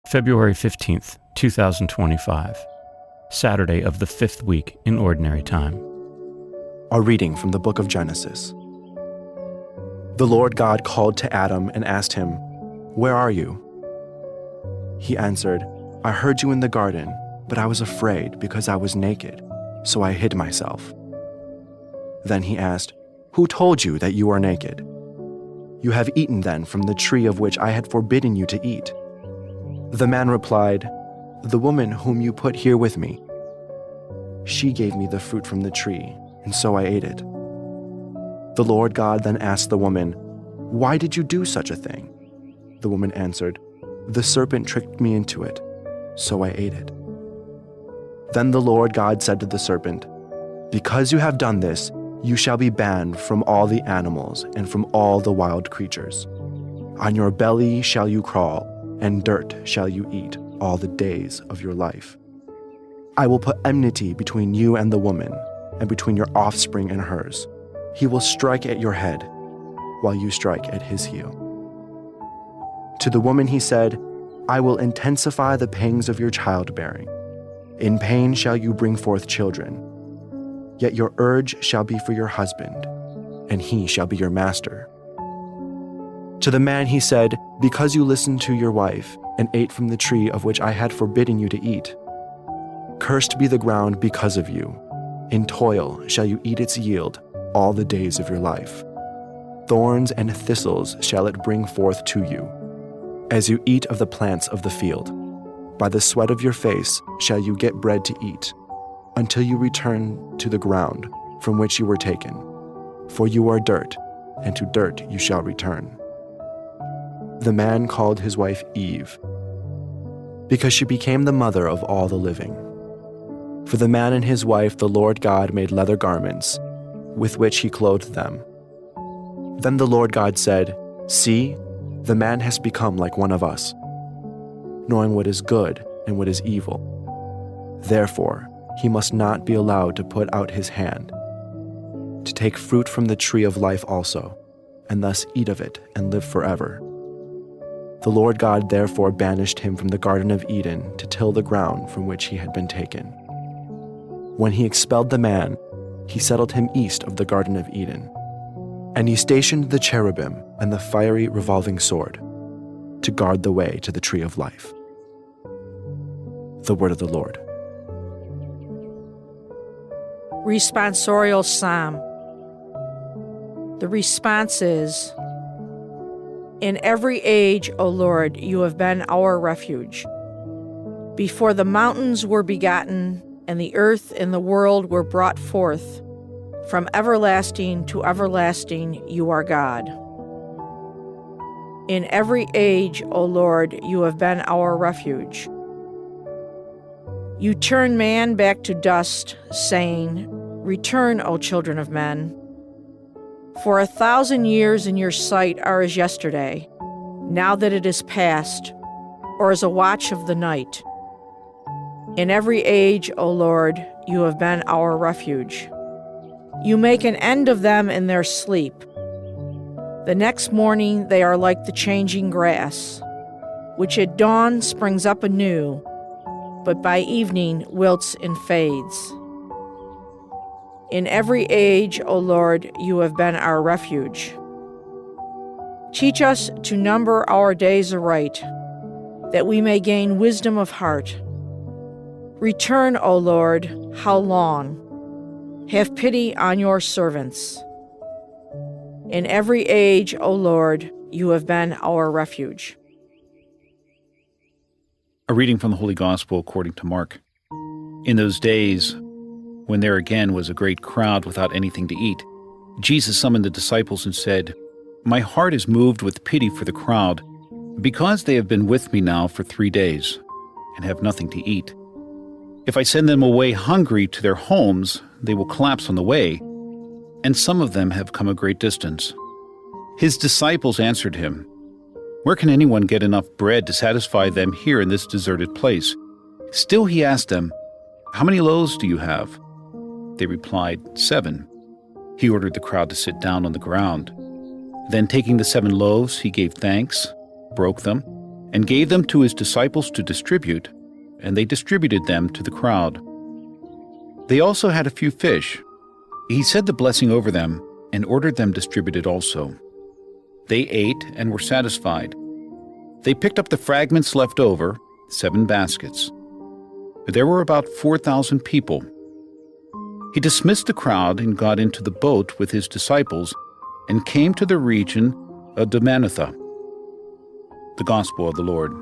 February 15th, 2025, Saturday of the 5th week in Ordinary Time. A reading from the book of Genesis. The Lord God called to Adam and asked him, "Where are you?" He answered, "I heard you in the garden, but I was afraid because I was naked, so I hid myself." Then he asked, "Who told you that you are naked? You have eaten then from the tree of which I had forbidden you to eat." The man replied, "The woman whom you put here with me, she gave me the fruit from the tree, and so I ate it." The Lord God then asked the woman, "Why did you do such a thing?" The woman answered, "The serpent tricked me into it, so I ate it." Then the Lord God said to the serpent, "Because you have done this, you shall be banned from all the animals and from all the wild creatures. On your belly shall you crawl, and dirt shall you eat all the days of your life. I will put enmity between you and the woman, and between your offspring and hers. He will strike at your head, while you strike at his heel." To the woman he said, "I will intensify the pangs of your childbearing. In pain shall you bring forth children. Yet your urge shall be for your husband, and he shall be your master." To the man he said, "Because you listened to your wife and ate from the tree of which I had forbidden you to eat, cursed be the ground because of you. In toil shall you eat its yield all the days of your life. Thorns and thistles shall it bring forth to you, as you eat of the plants of the field. By the sweat of your face shall you get bread to eat, until you return to the ground from which you were taken. For you are dirt, and to dirt you shall return." The man called his wife Eve, because she became the mother of all the living. For the man and his wife the Lord God made leather garments, with which he clothed them. Then the Lord God said, "See, the man has become like one of us, knowing what is good and what is evil. Therefore, he must not be allowed to put out his hand, to take fruit from the tree of life also, and thus eat of it and live forever." The Lord God therefore banished him from the Garden of Eden to till the ground from which he had been taken. When he expelled the man, he settled him east of the Garden of Eden. And he stationed the cherubim and the fiery revolving sword to guard the way to the tree of life. The word of the Lord. Responsorial Psalm. The response is, "In every age, O Lord, you have been our refuge. Before the mountains were begotten, and the earth and the world were brought forth, from everlasting to everlasting you are God. In every age, O Lord, you have been our refuge. You turn man back to dust, saying, 'Return, O children of men.' For 1,000 years in your sight are as yesterday, now that it is past, or as a watch of the night. In every age, O Lord, you have been our refuge. You make an end of them in their sleep. The next morning they are like the changing grass, which at dawn springs up anew, but by evening wilts and fades. In every age, O Lord, you have been our refuge. Teach us to number our days aright, that we may gain wisdom of heart. Return, O Lord, how long? Have pity on your servants. In every age, O Lord, you have been our refuge." A reading from the Holy Gospel according to Mark. In those days, when there again was a great crowd without anything to eat, Jesus summoned the disciples and said, "My heart is moved with pity for the crowd, because they have been with me now for 3 days and have nothing to eat. If I send them away hungry to their homes, they will collapse on the way, and some of them have come a great distance." His disciples answered him, "Where can anyone get enough bread to satisfy them here in this deserted place?" Still he asked them, "How many loaves do you have?" They replied, 7. He ordered the crowd to sit down on the ground. Then taking the 7 loaves, he gave thanks, broke them, and gave them to his disciples to distribute, and they distributed them to the crowd. They also had a few fish. He said the blessing over them and ordered them distributed also. They ate and were satisfied. They picked up the fragments left over, 7 baskets. There were about 4,000 people. He dismissed the crowd and got into the boat with his disciples and came to the region of Dalmanutha. The Gospel of the Lord.